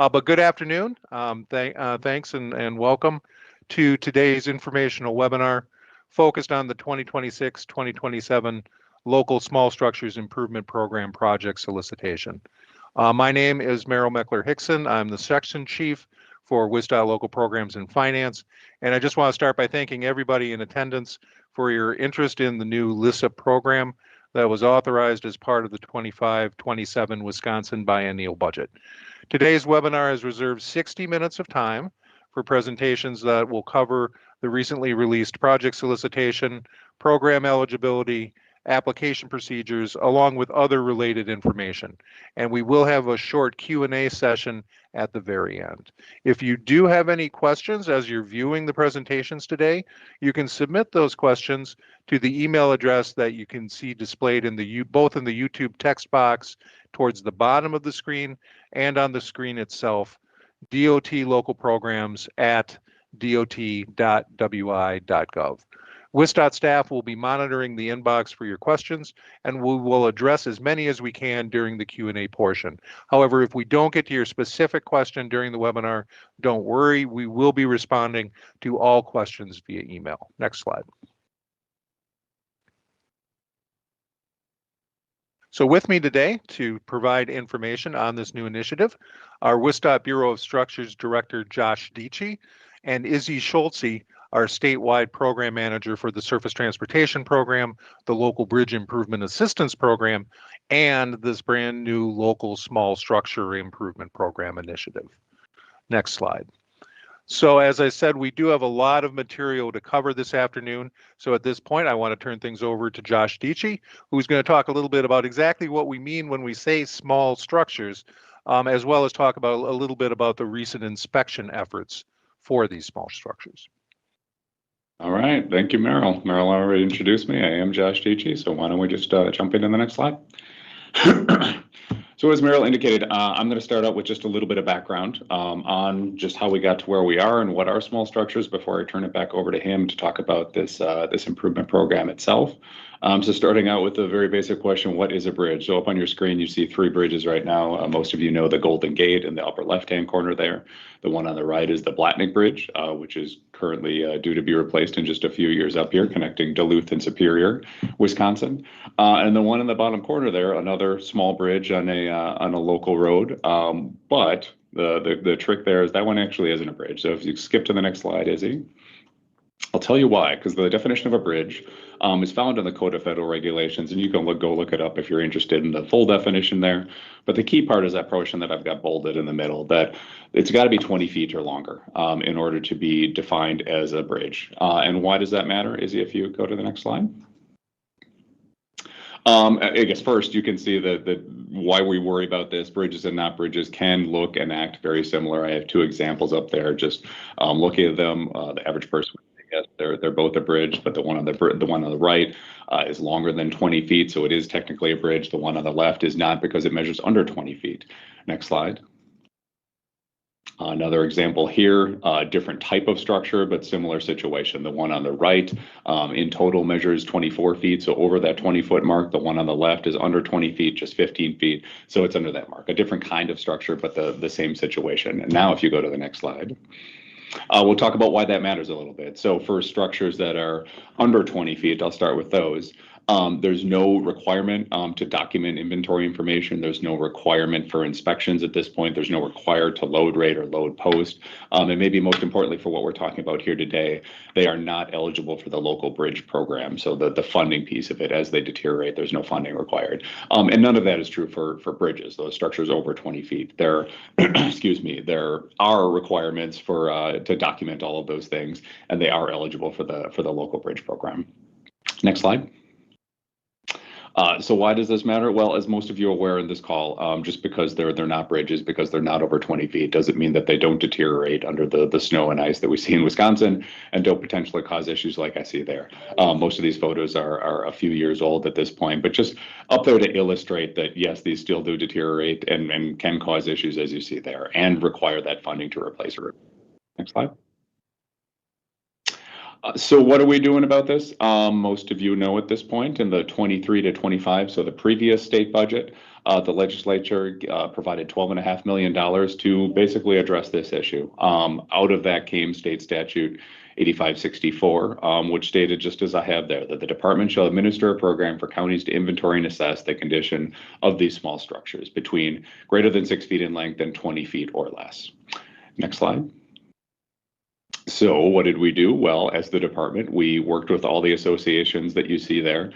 But good afternoon. Thanks and welcome to today's informational webinar focused on the 2026-2027 Local Small Structures Improvement Program project solicitation. My name is Merrill Meckler-Hickson. I'm the section chief for WisDOT Local Programs and Finance. And I just want to start by thanking everybody in attendance for your interest in the new LISA program that was authorized as part of the 25-27 Wisconsin biennial budget. Today's webinar has reserved 60 minutes of time for presentations that will cover the recently released project solicitation, program eligibility, application procedures, along with other related information. And we will have a short Q&A session at the very end. If you do have any questions as you're viewing the presentations today, you can submit those questions to the email address that you can see displayed in both in the YouTube text box towards the bottom of the screen and on the screen itself, dot.wi.gov. WisDOT staff will be monitoring the inbox for your questions, and we will address as many as we can during the Q&A portion. However, if we don't get to your specific question during the webinar, don't worry, we will be responding to all questions via email. Next slide. So with me today to provide information on this new initiative are WisDOT Bureau of Structures Director Josh Dietschy and Izzy Schulze, our statewide program manager for the Surface Transportation Program, the Local Bridge Improvement Assistance Program, and this brand new Local Small Structure Improvement Program initiative. Next slide. So as I said, we do have a lot of material to cover this afternoon. So at this point, I want to turn things over to Josh Dietschy, who's going to talk a little bit about exactly what we mean when we say small structures, as well as talk about a little bit about the recent inspection efforts for these small structures. All right, thank you, Merrill. Merrill already introduced me. I am Josh Dietschy, so why don't we just jump into the next slide? So as Merrill indicated, I'm going to start out with just a little bit of background on just how we got to where we are and what are small structures before I turn it back over to him to talk about this improvement program itself. So starting out with a very basic question, what is a bridge? So up on your screen, you see three bridges right now. Most of you know the Golden Gate in the upper left-hand corner there. The one on the right is the Blatnick Bridge, which is currently due to be replaced in just a few years up here, connecting Duluth and Superior, Wisconsin. And the one in the bottom corner there, another small bridge on a local road. But the trick there is that one actually isn't a bridge. So if you skip to the next slide, Izzy. I'll tell you why, because the definition of a bridge is found in the Code of Federal Regulations, and you can go look it up if you're interested in the full definition there. But the key part is that portion that I've got bolded in the middle, that it's got to be 20 feet or longer in order to be defined as a bridge. And why does that matter, Izzy, if you go to the next slide? I guess first you can see that why we worry about this. Bridges and not bridges can look and act very similar. I have two examples up there. Just looking at them, the average person would say yes, they're both a bridge, but the one on the right is longer than 20 feet, so it is technically a bridge. The one on the left is not because it measures under 20 feet. Next slide. Another example here, different type of structure, but similar situation. The one on the right in total measures 24 feet, so over that 20-foot mark. The one on the left is under 20 feet, just 15 feet, so it's under that mark. A different kind of structure, but the same situation. And now if you go to the next slide, we'll talk about why that matters a little bit. So for structures that are under 20 feet, I'll start with those. There's no requirement to document inventory information. There's no requirement for inspections at this point. There's no required to load rate or load post. And maybe most importantly for what we're talking about here today, they are not eligible for the local bridge program. So the funding piece of it, as they deteriorate, there's no funding required. And none of that is true for bridges, those structures over 20 feet. There, excuse me, there are requirements for to document all of those things, and they are eligible for the local bridge program. Next slide. So why does this matter? Well, as most of you are aware in this call, just because they're not bridges, because they're not over 20 feet, doesn't mean that they don't deteriorate under the snow and ice that we see in Wisconsin and don't potentially cause issues like I see there. Most of these photos are a few years old at this point, but just up there to illustrate that, yes, these still do deteriorate and can cause issues as you see there and require that funding to replace it. Next slide. So what are we doing about this? Most of you know at this point in the 23 to 25, so the previous state budget, the legislature provided $12.5 million to basically address this issue. Out of that came state statute 8564, which stated, just as I have there, that the department shall administer a program for counties to inventory and assess the condition of these small structures between greater than 6 feet in length and 20 feet or less. Next slide. So what did we do? Well, as the department, we worked with all the associations that you see there.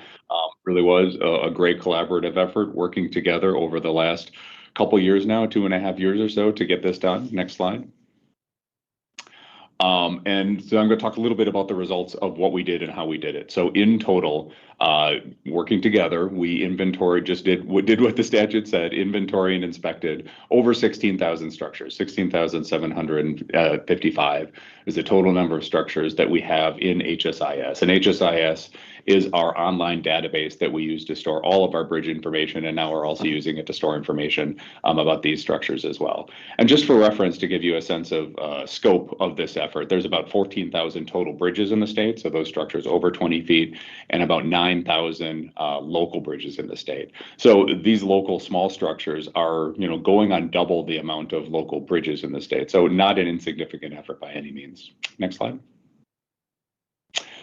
Really was a great collaborative effort working together over the last couple years now, 2.5 years or so, to get this done. Next slide. And so I'm going to talk a little bit about the results of what we did and how we did it. So in total, working together, we inventoried, did what the statute said, inventory and inspected over 16,000 structures. 16,755 is the total number of structures that we have in HSIS. And HSIS is our online database that we use to store all of our bridge information, and now we're also using it to store information about these structures as well. And just for reference, to give you a sense of scope of this effort, there's about 14,000 total bridges in the state, so those structures over 20 feet, and about 9,000 local bridges in the state. So these local small structures are, going on double the amount of local bridges in the state. So not an insignificant effort by any means. Next slide.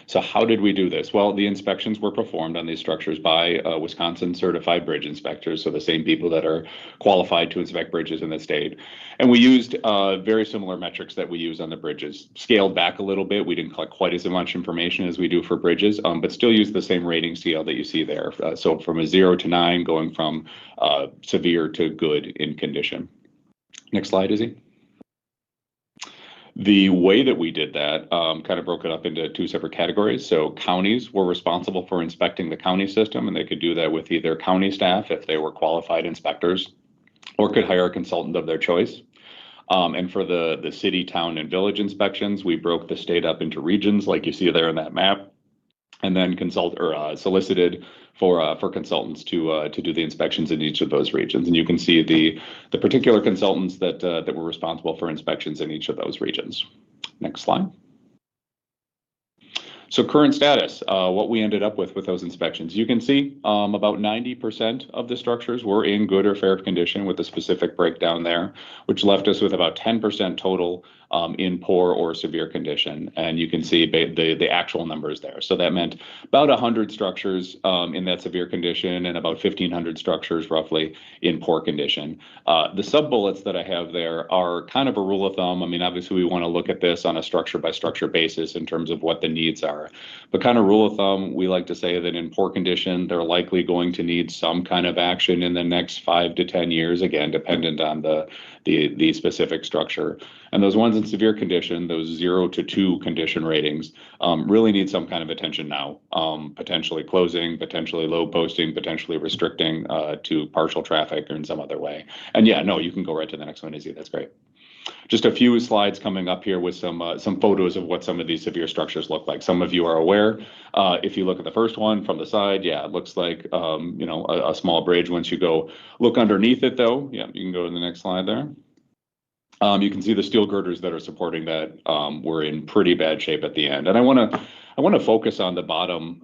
So how did we do this? Well, the inspections were performed on these structures by Wisconsin certified bridge inspectors, so the same people that are qualified to inspect bridges in the state. And we used very similar metrics that we use on the bridges, scaled back a little bit. We didn't collect quite as much information as we do for bridges, but still use the same rating scale that you see there. So from a 0 to 9, going from severe to good in condition. Next slide, Izzy. The way that we did that kind of broke it up into two separate categories. So counties were responsible for inspecting the county system, and they could do that with either county staff if they were qualified inspectors, or could hire a consultant of their choice. And for the city, town, and village inspections, we broke the state up into regions like you see there in that map, and then solicited for consultants to do the inspections in each of those regions. And you can see the particular consultants that were responsible for inspections in each of those regions. Next slide. So current status, what we ended up with those inspections. You can see about 90% of the structures were in good or fair condition, with a specific breakdown there, which left us with about 10% total in poor or severe condition. And you can see the actual numbers there. So that meant about 100 structures in that severe condition, and about 1,500 structures roughly in poor condition. The sub-bullets that I have there are kind of a rule of thumb. I mean, obviously we want to look at this on a structure by structure basis in terms of what the needs are. But kind of rule of thumb, we like to say that in poor condition, they're likely going to need some kind of action in the next 5 to 10 years, again, dependent on the specific structure. And those ones in severe condition, those 0 to 2 condition ratings, really need some kind of attention now. Potentially closing, potentially load posting, potentially restricting to partial traffic or in some other way. And yeah, no, you can go right to the next one, Izzy. That's great. Just a few slides coming up here with some photos of what some of these severe structures look like. Some of you are aware. If you look at the first one from the side, yeah, it looks like a small bridge. Once you go look underneath it, though, yeah, you can go to the next slide there. You can see the steel girders that are supporting that were in pretty bad shape at the end. And I want to focus on the bottom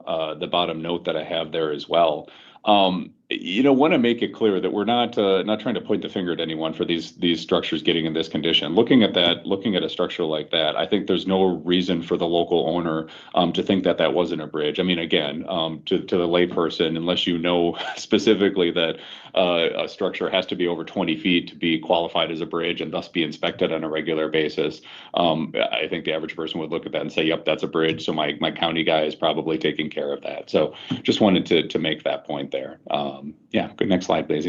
note that I have there as well. Want to make it clear that we're not trying to point the finger at anyone for these structures getting in this condition. Looking at a structure like that, I think there's no reason for the local owner to think that wasn't a bridge. I mean, again, to the layperson, unless you know specifically that a structure has to be over 20 feet to be qualified as a bridge and thus be inspected on a regular basis, I think the average person would look at that and say, yep, that's a bridge. So my county guy is probably taking care of that. So just wanted to make that point there. Yeah, good. Next slide, please.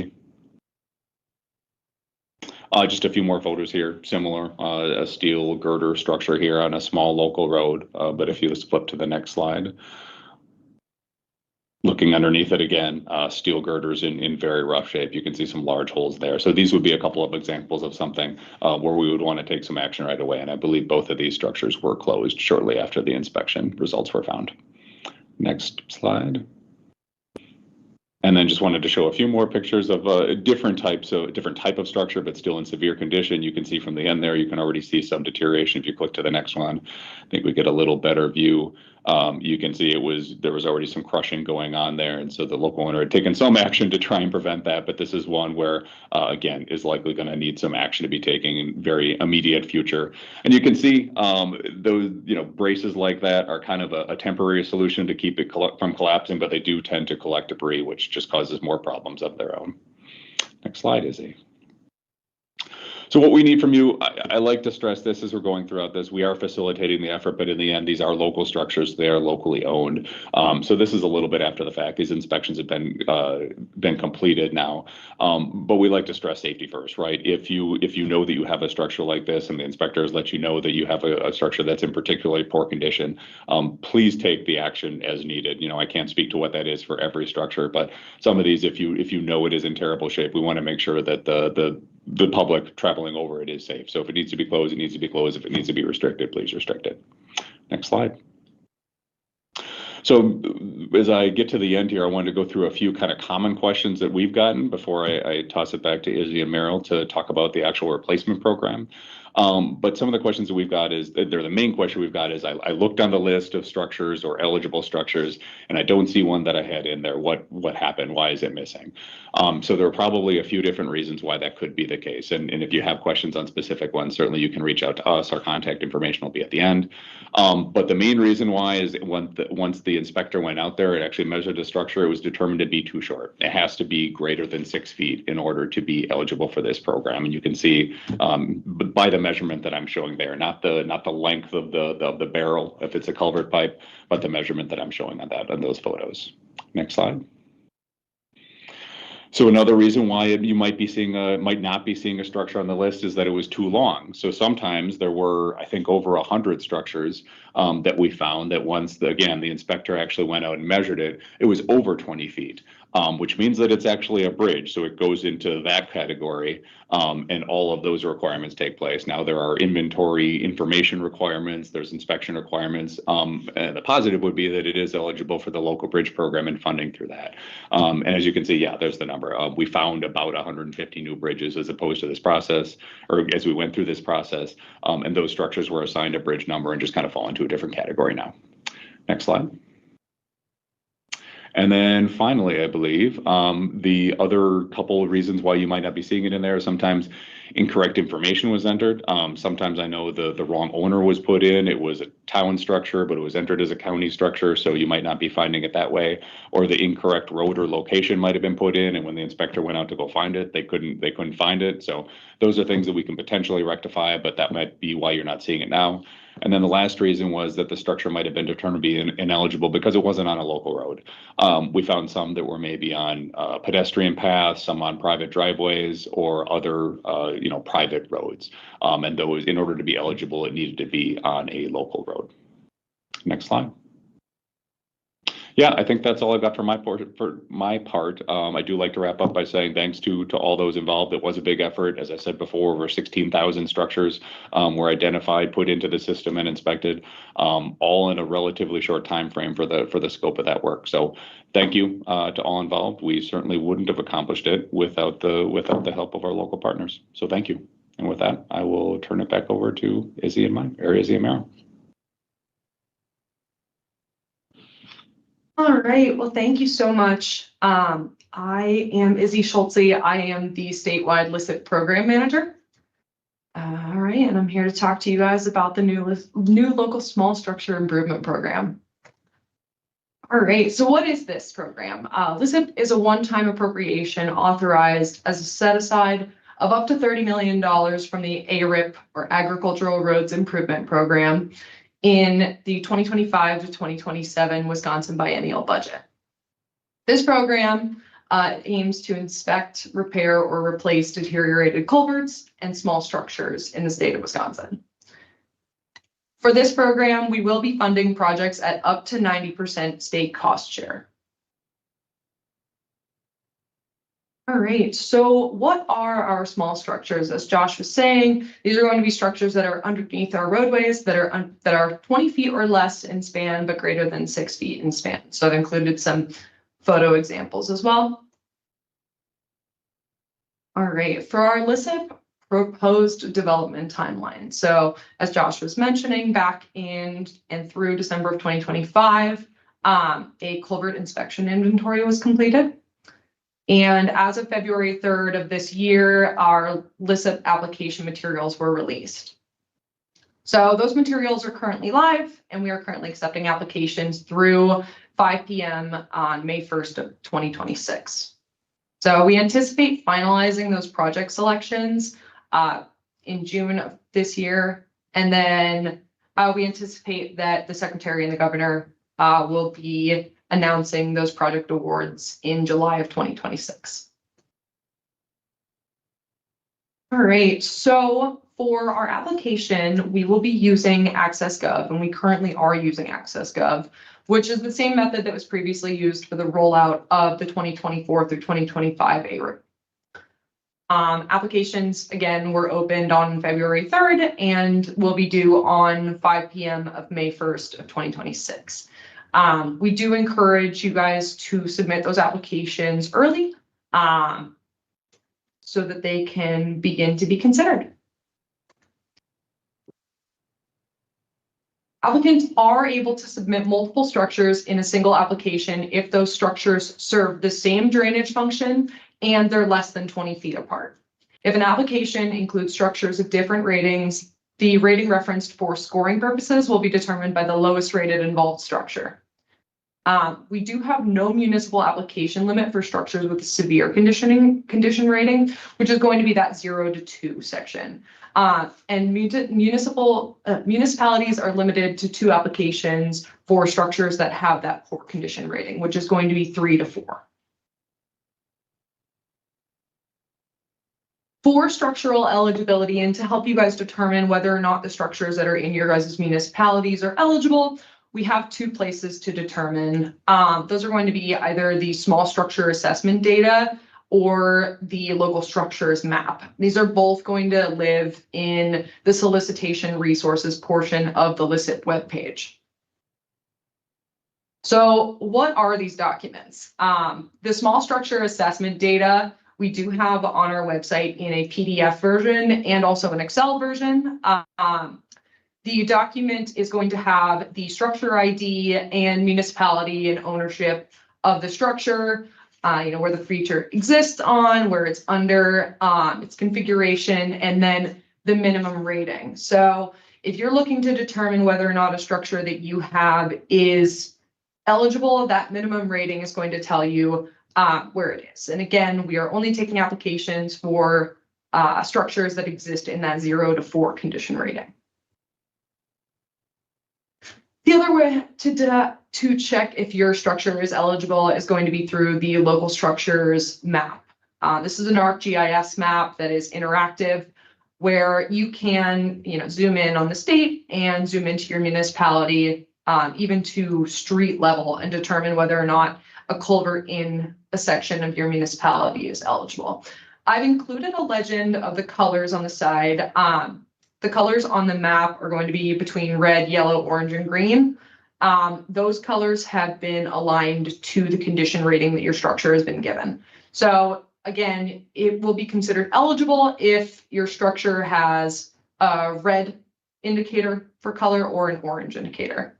Just a few more photos here, similar, a steel girder structure here on a small local road. But if you just flip to the next slide, looking underneath it again, steel girders in very rough shape. You can see some large holes there. So these would be a couple of examples of something where we would want to take some action right away. And I believe both of these structures were closed shortly after the inspection results were found. Next slide. And then just wanted to show a few more pictures of different type of structure, but still in severe condition. You can see from the end there, you can already see some deterioration. If you click to the next one, I think we get a little better view You can see there was already some crushing going on there, and so the local owner had taken some action to try and prevent that. But this is one where, again, is likely going to need some action to be taken in very immediate future. And you can see those braces like that are kind of a temporary solution to keep it from collapsing, but they do tend to collect debris, which just causes more problems of their own. Next slide, Izzy. So what we need from you, I like to stress this as we're going throughout this, we are facilitating the effort, but in the end, these are local structures. They are locally owned. So this is a little bit after the fact. These inspections have been completed now. But we like to stress safety first, right? If you know that you have a structure like this and the inspectors let you know that you have a structure that's in particularly poor condition, please take the action as needed. I can't speak to what that is for every structure, but some of these, if you know it is in terrible shape, we want to make sure that the public traveling over it is safe. So if it needs to be closed, it needs to be closed. If it needs to be restricted, please restrict it. Next slide. So as I get to the end here, I wanted to go through a few kind of common questions that we've gotten before I toss it back to Izzy and Meryl to talk about the actual replacement program. But some of the questions that we've got the main question we've got is I looked on the list of structures or eligible structures and I don't see one that I had in there. What happened? Why is it missing? So there are probably a few different reasons why that could be the case. And if you have questions on specific ones, certainly you can reach out to us. Our contact information will be at the end. But the main reason why is once the inspector went out there, it actually measured the structure. It was determined to be too short. It has to be greater than 6 feet in order to be eligible for this program. And you can see by the measurement that I'm showing there, not the length of the barrel if it's a culvert pipe, but the measurement that I'm showing on those photos. Next slide. So another reason why you might not be seeing a structure on the list is that it was too long. So sometimes there were, I think, over 100 structures that we found that once the inspector actually went out and measured it, it was over 20 feet, which means that it's actually a bridge. So it goes into that category, and all of those requirements take place. Now there are inventory information requirements, there's inspection requirements, and the positive would be that it is eligible for the local bridge program and funding through that. And as you can see, yeah, there's the number. We found about 150 new bridges as opposed to this process, or as we went through this process, and those structures were assigned a bridge number and just kind of fall into a different category now. Next slide. And then finally, I believe, the other couple of reasons why you might not be seeing it in there, sometimes incorrect information was entered. Sometimes I know the wrong owner was put in. It was a town structure, but it was entered as a county structure, so you might not be finding it that way. Or the incorrect road or location might have been put in, and when the inspector went out to go find it, they couldn't find it. So those are things that we can potentially rectify, but that might be why you're not seeing it now. And then the last reason was that the structure might have been determined to be ineligible because it wasn't on a local road. We found some that were maybe on pedestrian paths, some on private driveways, or other private roads. And those, in order to be eligible, it needed to be on a local road. Next slide. Yeah, I think that's all I've got for my part. I do like to wrap up by saying thanks to all those involved. It was a big effort. As I said before, over 16,000 structures were identified, put into the system, and inspected, all in a relatively short time frame for the scope of that work. So thank you to all involved. We certainly wouldn't have accomplished it without the help of our local partners. So thank you. And with that, I will turn it back over to Izzy and Meryl. All right, well, thank you so much. I am Izzy Schultze. I am the statewide LICIT program manager. All right, and I'm here to talk to you guys about the new local small structure improvement program. All right, so what is this program? LICIT is a one-time appropriation authorized as a set-aside of up to $30 million from the ARIP, or Agricultural Roads Improvement Program, in the 2025 to 2027 Wisconsin biennial budget. This program aims to inspect, repair, or replace deteriorated culverts and small structures in the state of Wisconsin. For this program, we will be funding projects at up to 90% state cost share. All right, so what are our small structures? As Josh was saying, these are going to be structures that are underneath our roadways that are 20 feet or less in span, but greater than 6 feet in span. So I've included some photo examples as well. All right, for our LICIT proposed development timeline. So as Josh was mentioning, back in and through December of 2025, a culvert inspection inventory was completed. And as of February 3rd of this year, our LISIP application materials were released. So those materials are currently live, and we are currently accepting applications through 5 p.m. on May 1st of 2026. So we anticipate finalizing those project selections in June of this year. And then we anticipate that the Secretary and the Governor will be announcing those project awards in July of 2026. All right, so for our application, we will be using AccessGov, and we currently are using AccessGov, which is the same method that was previously used for the rollout of the 2024 through 2025 ARIP. Applications, again, were opened on February 3rd and will be due on 5 p.m. of May 1st of 2026. We do encourage you guys to submit those applications early so that they can begin to be considered. Applicants are able to submit multiple structures in a single application if those structures serve the same drainage function and they're less than 20 feet apart. If an application includes structures of different ratings, the rating referenced for scoring purposes will be determined by the lowest rated involved structure. We do have no municipal application limit for structures with severe condition rating, which is going to be that 0 to 2 section. And municipalities are limited to 2 applications for structures that have that poor condition rating, which is going to be 3 to 4. For structural eligibility, and to help you guys determine whether or not the structures that are in your guys' municipalities are eligible, we have 2 places to determine. Those are going to be either the small structure assessment data or the local structures map. These are both going to live in the solicitation resources portion of the LISIP webpage. So what are these documents? The small structure assessment data we do have on our website in a PDF version and also an Excel version. The document is going to have the structure ID and municipality and ownership of the structure, where the feature exists on, where it's under, its configuration, and then the minimum rating. So if you're looking to determine whether or not a structure that you have is eligible, that minimum rating is going to tell you where it is. And again, we are only taking applications for structures that exist in that 0 to 4 condition rating. The other way to check if your structure is eligible is going to be through the local structures map. This is an ArcGIS map that is interactive, where you can zoom in on the state and zoom into your municipality, even to street level, and determine whether or not a culvert in a section of your municipality is eligible. I've included a legend of the colors on the side. The colors on the map are going to be between red, yellow, orange, and green. Those colors have been aligned to the condition rating that your structure has been given. So again, it will be considered eligible if your structure has a red indicator for color or an orange indicator.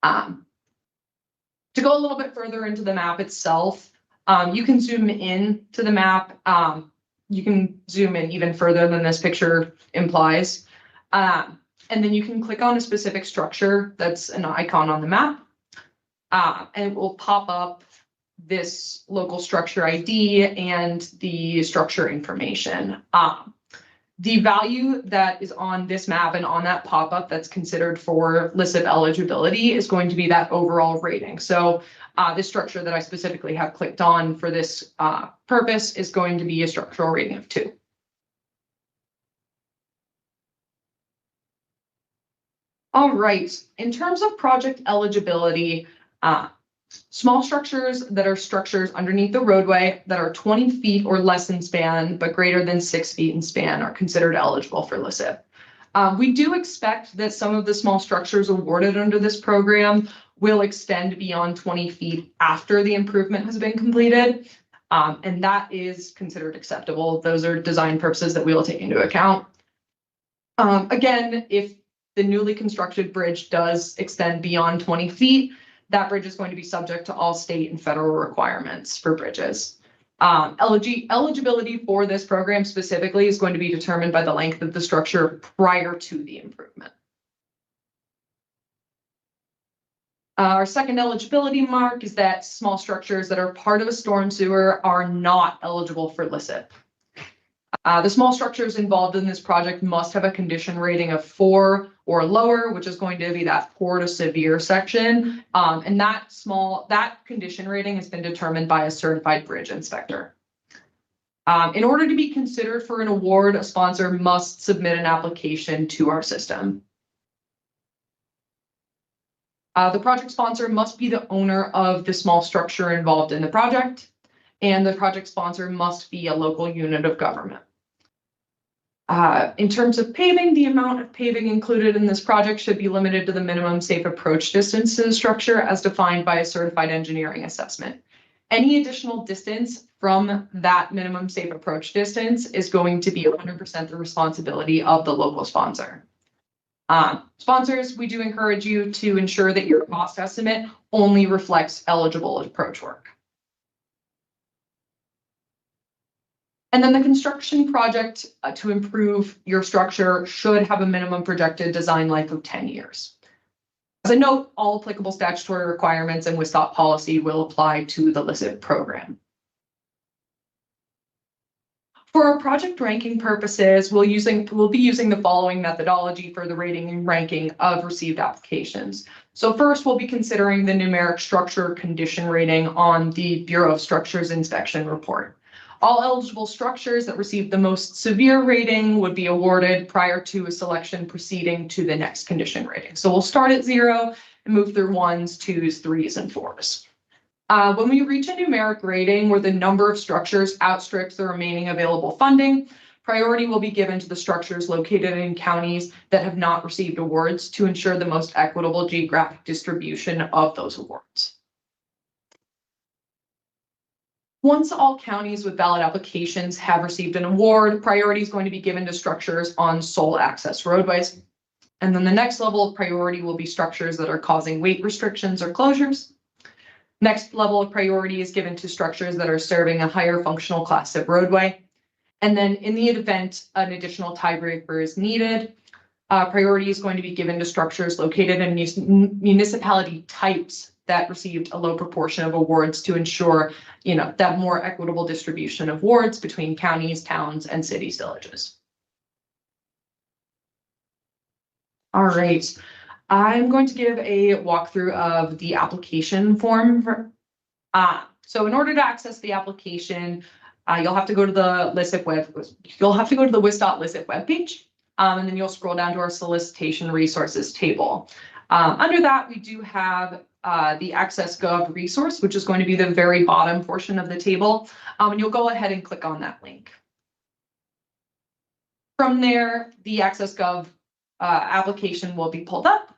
To go a little bit further into the map itself, you can zoom in to the map. You can zoom in even further than this picture implies. And then you can click on a specific structure that's an icon on the map, and it will pop up this local structure ID and the structure information. The value that is on this map and on that pop-up that's considered for LISIP eligibility is going to be that overall rating. So this structure that I specifically have clicked on for this purpose is going to be a structural rating of 2. All right, in terms of project eligibility, small structures that are structures underneath the roadway that are 20 feet or less in span, but greater than 6 feet in span are considered eligible for LISIP. We do expect that some of the small structures awarded under this program will extend beyond 20 feet after the improvement has been completed. And that is considered acceptable. Those are design purposes that we will take into account. Again, if the newly constructed bridge does extend beyond 20 feet, that bridge is going to be subject to all state and federal requirements for bridges. Eligibility for this program specifically is going to be determined by the length of the structure prior to the improvement. Our second eligibility mark is that small structures that are part of a storm sewer are not eligible for LICIT. The small structures involved in this project must have a condition rating of 4 or lower, which is going to be that poor to severe section. And that condition rating has been determined by a certified bridge inspector. In order to be considered for an award, a sponsor must submit an application to our system. The project sponsor must be the owner of the small structure involved in the project, and the project sponsor must be a local unit of government. In terms of paving, the amount of paving included in this project should be limited to the minimum safe approach distance to the structure as defined by a certified engineering assessment. Any additional distance from that minimum safe approach distance is going to be 100% the responsibility of the local sponsor. Sponsors, we do encourage you to ensure that your cost estimate only reflects eligible approach work. And then the construction project to improve your structure should have a minimum projected design life of 10 years. As a note, all applicable statutory requirements and WisDOT policy will apply to the LICIT program. For our project ranking purposes, we'll be using the following methodology for the rating and ranking of received applications. So first, we'll be considering the numeric structure condition rating on the Bureau of Structures inspection report. All eligible structures that receive the most severe rating would be awarded prior to a selection proceeding to the next condition rating. So we'll start at 0 and move through 1s, 2s, 3s, and 4s. When we reach a numeric rating where the number of structures outstrips the remaining available funding, priority will be given to the structures located in counties that have not received awards to ensure the most equitable geographic distribution of those awards. Once all counties with valid applications have received an award, priority is going to be given to structures on sole access roadways. And then the next level of priority will be structures that are causing weight restrictions or closures. Next level of priority is given to structures that are serving a higher functional class of roadway. And then in the event an additional tiebreaker is needed, priority is going to be given to structures located in municipality types that received a low proportion of awards to ensure, that more equitable distribution of awards between counties, towns, and cities, villages. All right. I'm going to give a walkthrough of the application form. So in order to access the application, you'll have to go to the WisDOT LICIT webpage, and then you'll scroll down to our solicitation resources table. Under that, we do have the Access Gov resource, which is going to be the very bottom portion of the table, and you'll go ahead and click on that link. From there, the Access Gov application will be pulled up,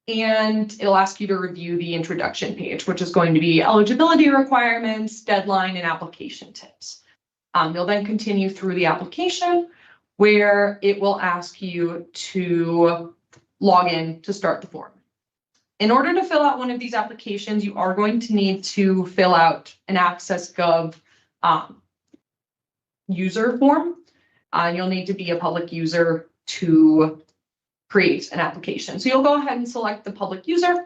and it'll ask you to review the introduction page, which is going to be eligibility requirements, deadline, and application tips. You'll then continue through the application where it will ask you to log in to start the form. In order to fill out one of these applications, you are going to need to fill out an Access Gov user form. You'll need to be a public user to create an application. So you'll go ahead and select the public user.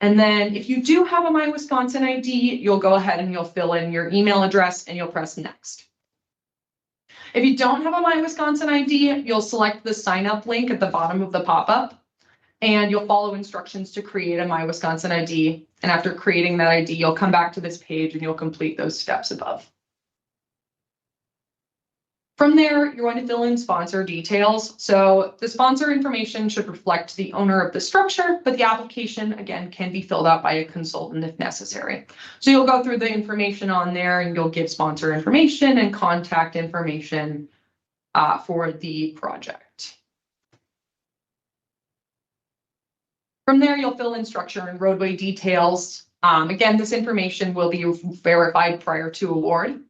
And then if you do have a My Wisconsin ID, you'll go ahead and you'll fill in your email address and you'll press next. If you don't have a My Wisconsin ID, you'll select the sign up link at the bottom of the pop-up and you'll follow instructions to create a My Wisconsin ID. And after creating that ID, you'll come back to this page and you'll complete those steps above. From there, you're going to fill in sponsor details. So the sponsor information should reflect the owner of the structure, but the application, again, can be filled out by a consultant if necessary. So you'll go through the information on there and you'll give sponsor information and contact information for the project. From there, you'll fill in structure and roadway details. Again, this information will be verified prior to award.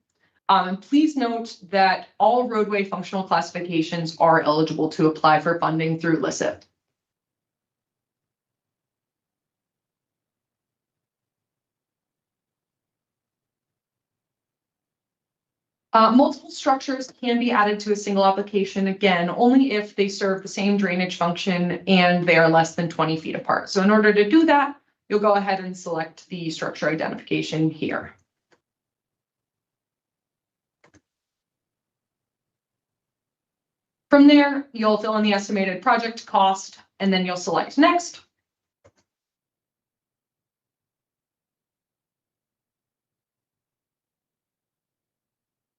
And please note that all roadway functional classifications are eligible to apply for funding through LISIP. Multiple structures can be added to a single application, again, only if they serve the same drainage function and they are less than 20 feet apart. So in order to do that, you'll go ahead and select the structure identification here. From there, you'll fill in the estimated project cost, and then you'll select next.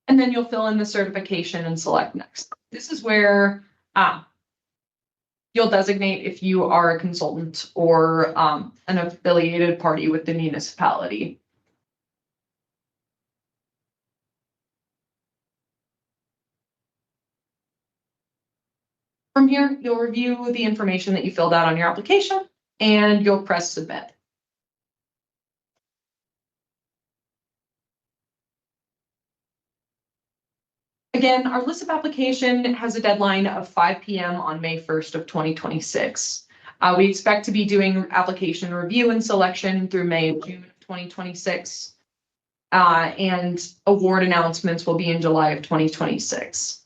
And then you'll fill in the certification and select next. This is where you'll designate if you are a consultant or an affiliated party with the municipality. From here, you'll review the information that you filled out on your application and you'll press submit. Again, our LISIP application has a deadline of 5 p.m. on May 1st of 2026. We expect to be doing application review and selection through May and June of 2026. And award announcements will be in July of 2026.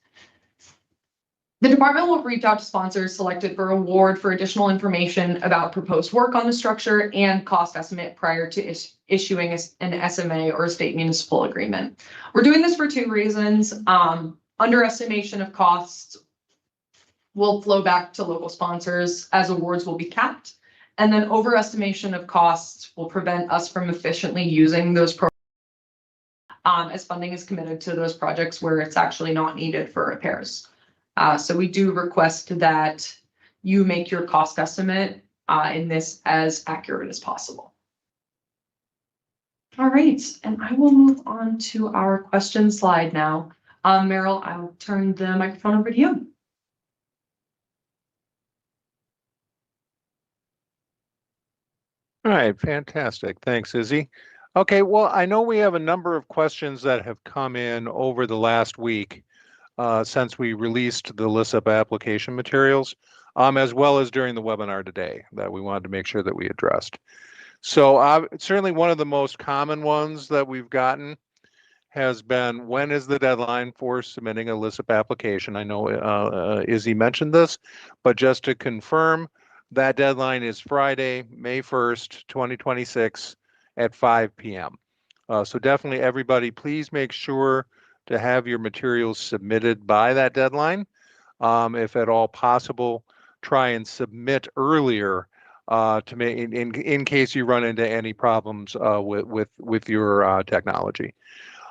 The department will reach out to sponsors selected for award for additional information about proposed work on the structure and cost estimate prior to issuing an SMA or a state municipal agreement. We're doing this for two reasons. Underestimation of costs will flow back to local sponsors as awards will be capped. And then overestimation of costs will prevent us from efficiently using those programs as funding is committed to those projects where it's actually not needed for repairs. So we do request that you make your cost estimate in this as accurate as possible. All right, and I will move on to our question slide now. Meryl, I'll turn the microphone over to you. All right, fantastic. Thanks, Izzy. Okay, well, I know we have a number of questions that have come in over the last week since we released the LISIP application materials, as well as during the webinar today that we wanted to make sure that we addressed. So certainly one of the most common ones that we've gotten has been, when is the deadline for submitting a LISIP application? I know Izzy mentioned this, but just to confirm, that deadline is Friday, May 1st, 2026 at 5 p.m. So definitely everybody, please make sure to have your materials submitted by that deadline. If at all possible, try and submit earlier to make in case you run into any problems with your technology.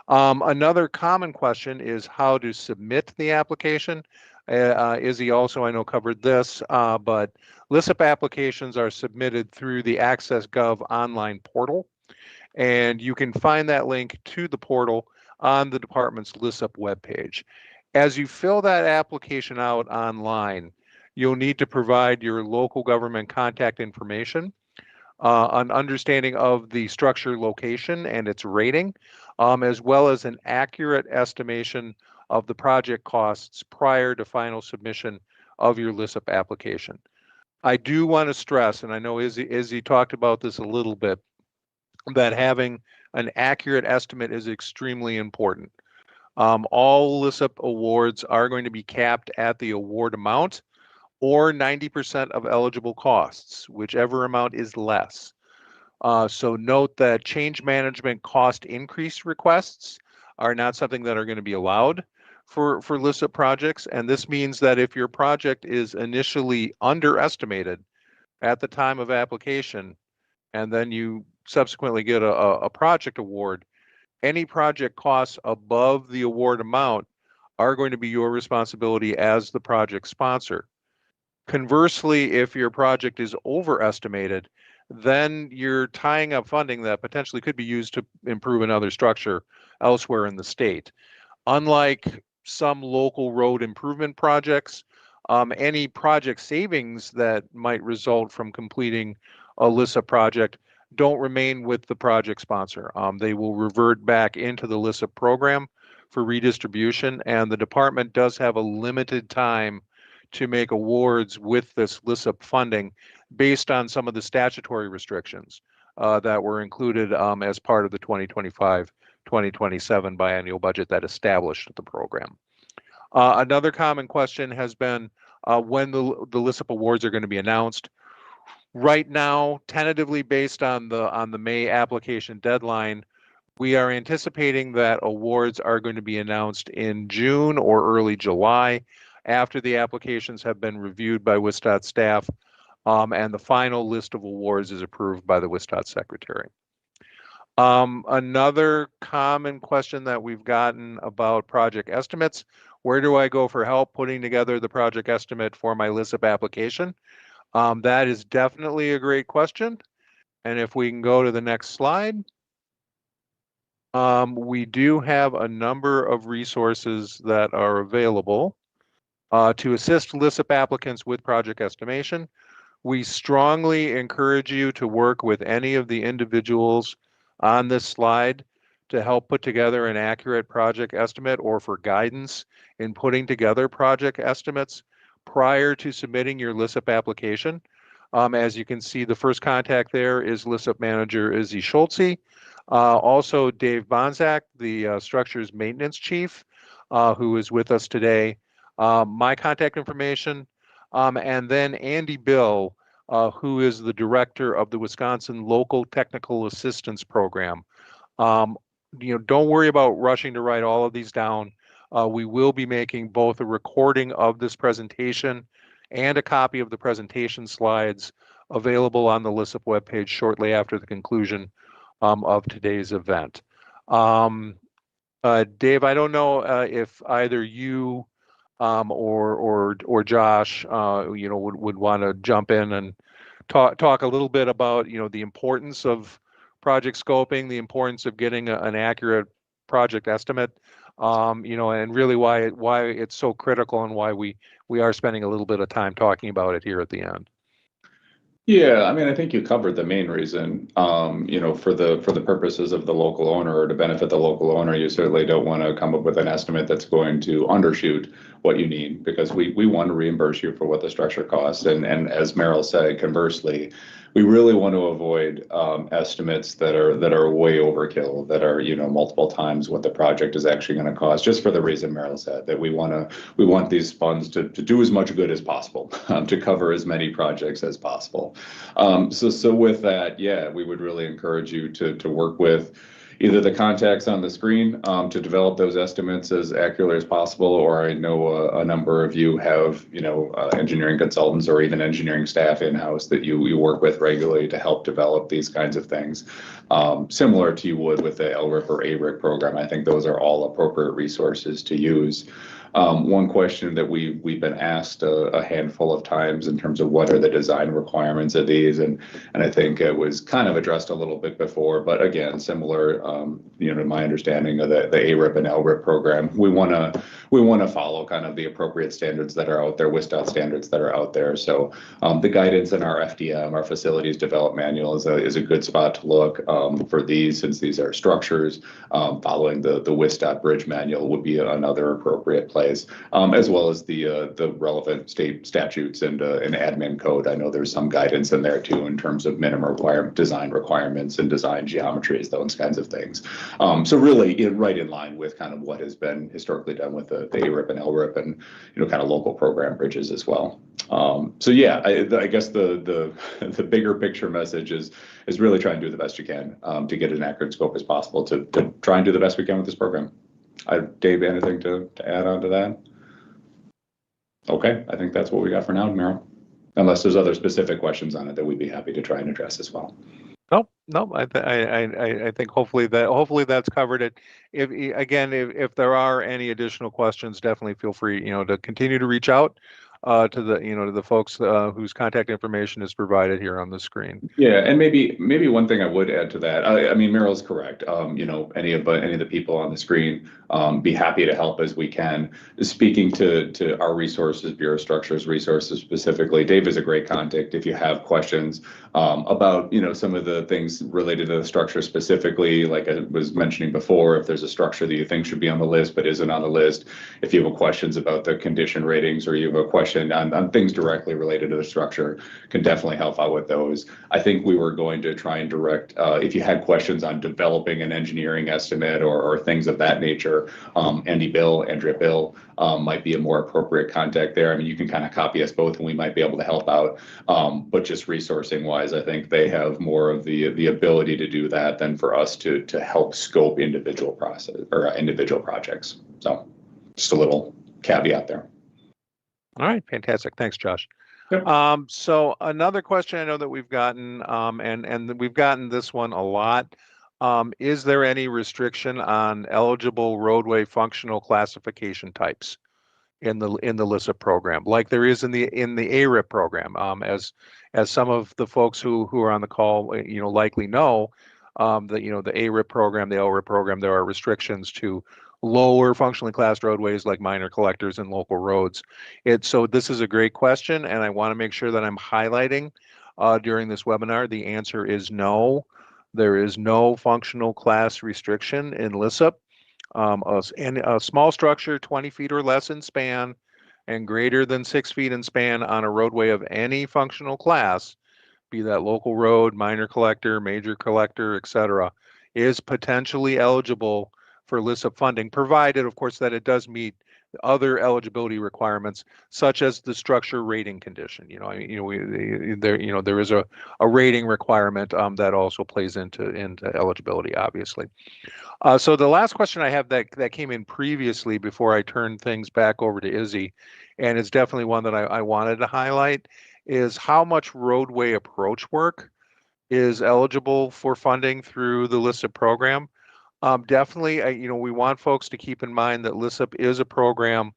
Another common question is how to submit the application. Izzy also, I know, covered this, but LISIP applications are submitted through the Access.gov online portal, and you can find that link to the portal on the department's LISIP webpage. As you fill that application out online, you'll need to provide your local government contact information, an understanding of the structure location and its rating, as well as an accurate estimation of the project costs prior to final submission of your LISIP application. I do want to stress, and I know Izzy talked about this a little bit, that having an accurate estimate is extremely important. All LISIP awards are going to be capped at the award amount or 90% of eligible costs, whichever amount is less. So note that change management cost increase requests are not something that are going to be allowed for LISIP projects. And this means that if your project is initially underestimated at the time of application, and then you subsequently get a project award, any project costs above the award amount are going to be your responsibility as the project sponsor. Conversely, if your project is overestimated, then you're tying up funding that potentially could be used to improve another structure elsewhere in the state. Unlike some local road improvement projects, any project savings that might result from completing a LISIP project don't remain with the project sponsor. They will revert back into the LISIP program for redistribution, and the department does have a limited time to make awards with this LISIP funding based on some of the statutory restrictions that were included as part of the 2025-2027 biennial budget that established the program. Another common question has been when the LISIP awards are going to be announced. Right now, tentatively based on the May application deadline, we are anticipating that awards are going to be announced in June or early July after the applications have been reviewed by WisDOT staff and the final list of awards is approved by the WisDOT secretary. Another common question that we've gotten about project estimates: where do I go for help putting together the project estimate for my LISIP application? That is definitely a great question. And if we can go to the next slide, we do have a number of resources that are available to assist LISIP applicants with project estimation. We strongly encourage you to work with any of the individuals on this slide to help put together an accurate project estimate or for guidance in putting together project estimates prior to submitting your LISIP application. As you can see, the first contact there is LISIP manager Izzy Schultze. Also Dave Bonzak, the structures maintenance chief, who is with us today. My contact information, and then Andy Bill, who is the director of the Wisconsin Local Technical Assistance Program. Don't worry about rushing to write all of these down. We will be making both a recording of this presentation and a copy of the presentation slides available on the LISIP webpage shortly after the conclusion of today's event. Dave, I don't know if either you or Josh, would want to jump in and talk a little bit about, the importance of project scoping, the importance of getting an accurate project estimate, and really why it's so critical and why we are spending a little bit of time talking about it here at the end. Yeah, I mean, I think you covered the main reason. For the purposes of the local owner or to benefit the local owner, you certainly don't want to come up with an estimate that's going to undershoot what you need, because we want to reimburse you for what the structure costs. And as Meryl said, conversely, we really want to avoid estimates that are way overkill, that are multiple times what the project is actually going to cost, just for the reason Meryl said, that we want these funds to do as much good as possible, to cover as many projects as possible. So with that, yeah, we would really encourage you to work with either the contacts on the screen to develop those estimates as accurately as possible, or I know a number of you have engineering consultants or even engineering staff in-house that you work with regularly to help develop these kinds of things, similar to you would with the LRIP or ARIC program. I think those are all appropriate resources to use. One question that we've been asked a handful of times in terms of what are the design requirements of these, and I think it was kind of addressed a little bit before, but again, similar, to my understanding of the ARIP and LRIP program, we want to follow kind of the appropriate standards that are out there, WisDOT standards that are out there. So the guidance in our FDM, our Facilities Development Manual, is a good spot to look for these, since these are structures. Following the WisDOT Bridge Manual would be another appropriate place. As well as the relevant state statutes and admin code. I know there's some guidance in there too in terms of minimum design requirements and design geometries, those kinds of things. So really right in line with kind of what has been historically done with the ARIP and LRIP and kind of local program bridges as well. So yeah, I guess the bigger picture message is really try and do the best you can to get an accurate scope as possible to try and do the best we can with this program. Dave, anything to add on to that? Okay, I think that's what we got for now, Meryl. Unless there's other specific questions on it that we'd be happy to try and address as well. No, I think hopefully that's covered it. If there are any additional questions, definitely feel free, to continue to reach out. to the, to the folks whose contact information is provided here on the screen. Yeah, and maybe one thing I would add to that. I mean, Meryl's correct. Any of the people on the screen, be happy to help as we can. Speaking to our resources, Bureau Structures resources specifically, Dave is a great contact if you have questions about some of the things related to the structure specifically. Like I was mentioning before, if there's a structure that you think should be on the list but isn't on the list, if you have questions about the condition ratings, or you have a question on things directly related to the structure, can definitely help out with those. I think we were going to try and direct, if you had questions on developing an engineering estimate or things of that nature, Andrea Bill might be a more appropriate contact there. I mean, you can kind of copy us both and we might be able to help out. But just resourcing wise, I think they have more of the ability to do that than for us to help scope individual process or individual projects. So just a little caveat there. All right, fantastic. Thanks, Josh. Yep. So another question I know that we've gotten, and we've gotten this one a lot. Is there any restriction on eligible roadway functional classification types in the LISA program, like there is in the ARIP program? As some of the folks who are on the call, likely know, the ARIP program, the LRIP program, there are restrictions to lower functionally classed roadways like minor collectors and local roads. So this is a great question, and I want to make sure that I'm highlighting during this webinar. The answer is no. There is no functional class restriction in LISIP. A small structure 20 feet or less in span and greater than 6 feet in span on a roadway of any functional class, be that local road, minor collector, major collector, etc., is potentially eligible for LISIP funding, provided, of course, that it does meet other eligibility requirements, such as the structure rating condition. There is a rating requirement that also plays into eligibility, obviously. So the last question I have that came in previously before I turn things back over to Izzy, and it's definitely one that I wanted to highlight, is how much roadway approach work is eligible for funding through the LISIP program. Definitely, we want folks to keep in mind that LISIP is a program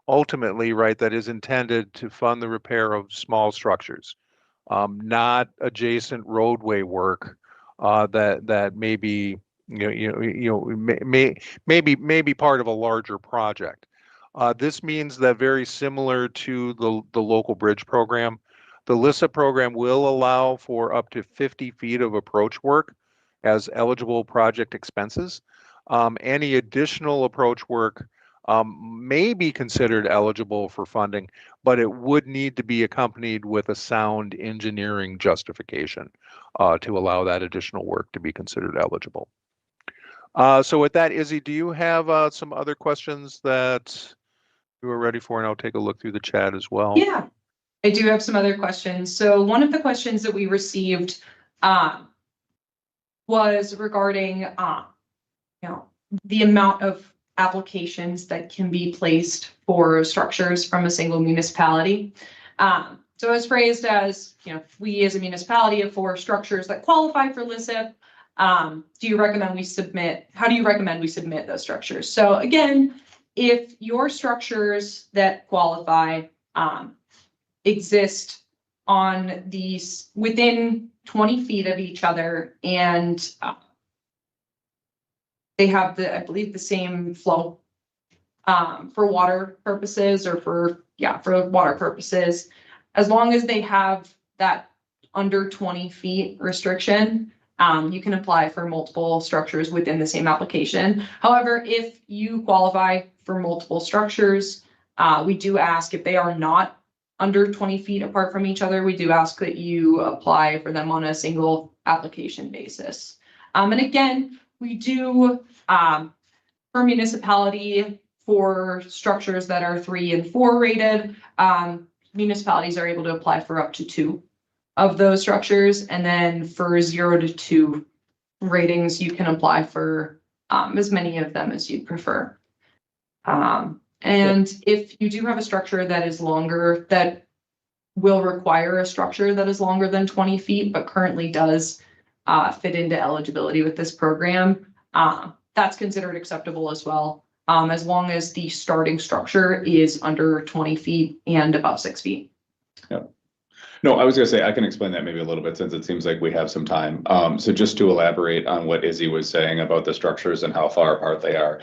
ultimately, right, that is intended to fund the repair of small structures, not adjacent roadway work that may be, may be part of a larger project. This means that, very similar to the local bridge program, the LISIP program will allow for up to 50 feet of approach work as eligible project expenses. Any additional approach work may be considered eligible for funding, but it would need to be accompanied with a sound engineering justification to allow that additional work to be considered eligible. So with that, Izzy, do you have some other questions that you are ready for? And I'll take a look through the chat as well. Yeah, I do have some other questions. So one of the questions that we received was regarding, the amount of applications that can be placed for structures from a single municipality. So it was phrased as, if we as a municipality have 4 structures that qualify for LISIP, how do you recommend we submit those structures? So again, if your structures that qualify exist on these within 20 feet of each other, and they have I believe the same flow for water purposes, or for water purposes, as long as they have that under 20 feet restriction, you can apply for multiple structures within the same application. However, if you qualify for multiple structures, we do ask, if they are not under 20 feet apart from each other, we do ask that you apply for them on a single application basis. And again, we do, for municipality, for structures that are 3 and 4 rated, municipalities are able to apply for up to 2 of those structures. And then for 0 to 2 ratings, you can apply for as many of them as you prefer. And if you do have a structure that is longer, that will require a structure that is longer than 20 feet, but currently does fit into eligibility with this program, that's considered acceptable as well. as long as the starting structure is under 20 feet and above 6 feet. No, I was gonna say, I can explain that maybe a little bit since it seems like we have some time. So just to elaborate on what Izzy was saying about the structures and how far apart they are.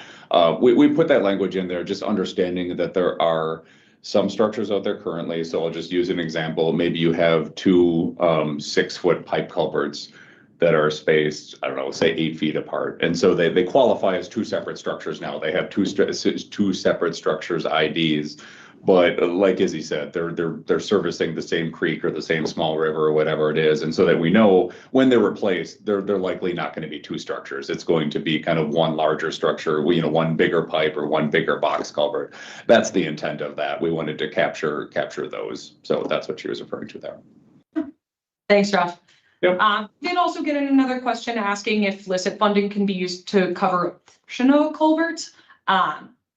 We put that language in there, just understanding that there are some structures out there currently. So I'll just use an example. Maybe you have two 6-foot pipe culverts that are spaced, I don't know, say 8 feet apart. And so they qualify as two separate structures now. They have two separate structures IDs. But like Izzy said, they're servicing the same creek or the same small river or whatever it is. And so that we know when they're replaced, they're likely not going to be two structures. It's going to be kind of one larger structure, one bigger pipe or one bigger box culvert. That's the intent of that. We wanted to capture those. So that's what she was referring to there. Thanks, Josh. Yep. Did also get another question asking if LICIT funding can be used to cover a portion of a culvert.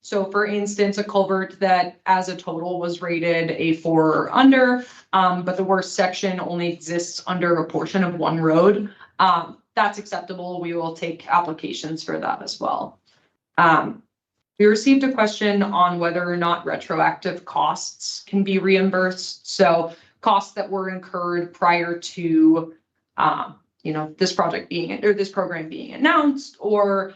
So for instance, a culvert that as a total was rated a 4 or under, but the worst section only exists under a portion of one road, that's acceptable. We will take applications for that as well. We received a question on whether or not retroactive costs can be reimbursed. So costs that were incurred prior to, this project being, or this program being announced, or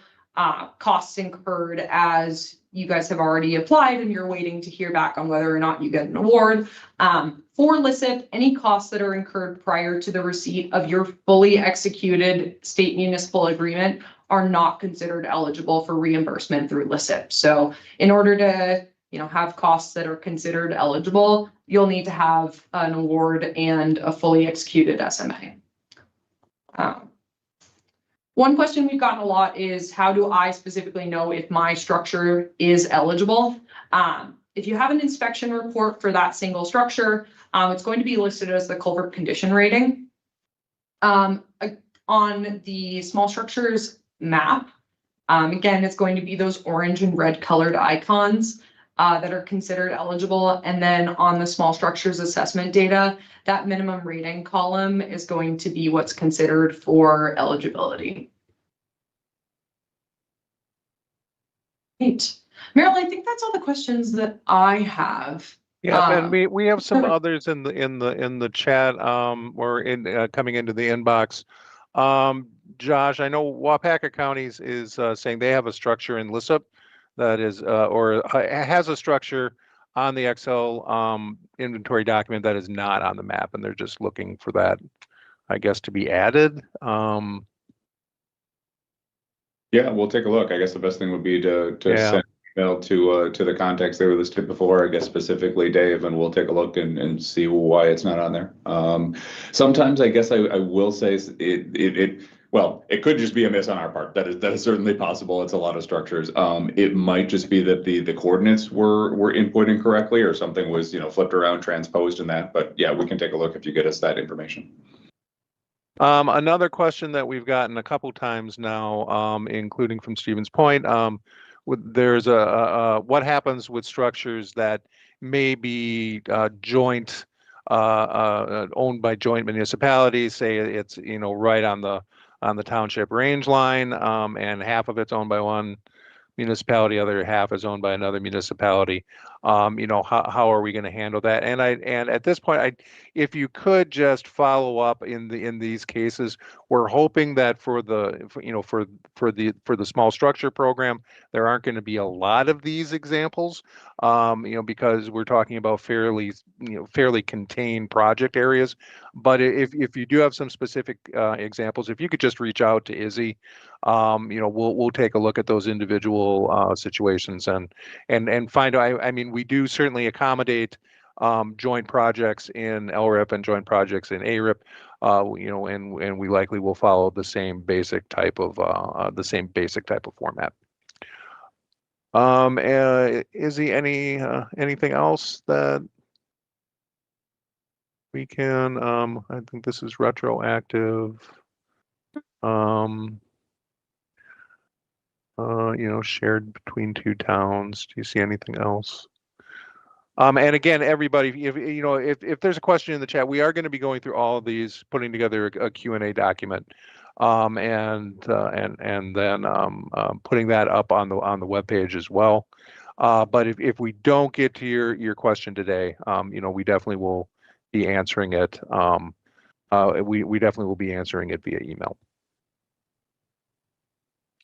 costs incurred as you guys have already applied and you're waiting to hear back on whether or not you get an award. For LICIT, any costs that are incurred prior to the receipt of your fully executed state municipal agreement are not considered eligible for reimbursement through LICIT. So in order to have costs that are considered eligible, you'll need to have an award and a fully executed SMA. One question we've gotten a lot is, how do I specifically know if my structure is eligible? If you have an inspection report for that single structure, it's going to be listed as the culvert condition rating. On the small structures map, again, it's going to be those orange and red colored icons that are considered eligible. And then on the small structures assessment data, that minimum rating column is going to be what's considered for eligibility. Great. Meryl, I think that's all the questions that I have. Yeah, and we have some others in the chat or in coming into the inbox. Josh, I know Wapaka County is saying they have a structure in LICIT that is has a structure on the Excel inventory document that is not on the map, and they're just looking for that, I guess, to be added. Yeah, we'll take a look. I guess the best thing would be to send an email to the contacts they were listed before, I guess specifically Dave, and we'll take a look and see why it's not on there. Sometimes I guess I will say it could just be a miss on our part. That is certainly possible. It's a lot of structures. It might just be that the coordinates were input incorrectly, or something was flipped around, transposed in that. But yeah, we can take a look if you get us that information. Another question that we've gotten a couple times now, including from Stevens Point, there's what happens with structures that may be joint, owned by joint municipalities. Say it's right on the township range line, and half of it's owned by one municipality, other half is owned by another municipality. How are we going to handle that? And at this point, if you could just follow up in these cases, we're hoping that for the small structure program, there aren't going to be a lot of these examples, because we're talking about fairly contained project areas. But if you do have some specific examples, if you could just reach out to Izzy, we'll take a look at those individual situations and find out. I mean, we do certainly accommodate joint projects in LRIP and joint projects in ARIP, and we likely will follow the same basic type of format. Izzy, anything else that we can? I think this is retroactive. Shared between two towns. Do you see anything else? And again, everybody, if there's a question in the chat, we are going to be going through all of these, putting together a Q&A document and then putting that up on the webpage as well. But if we don't get to your question today, we definitely will be answering it. We definitely will be answering it via email.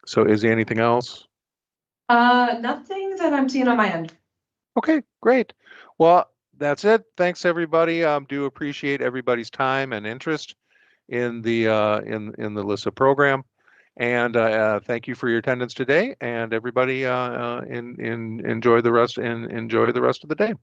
So is there anything else? Nothing that I'm seeing on my end. Okay, great. Well, that's it. Thanks, everybody. Do appreciate everybody's time and interest in the LISA program, and thank you for your attendance today. And everybody, enjoy the rest of the day.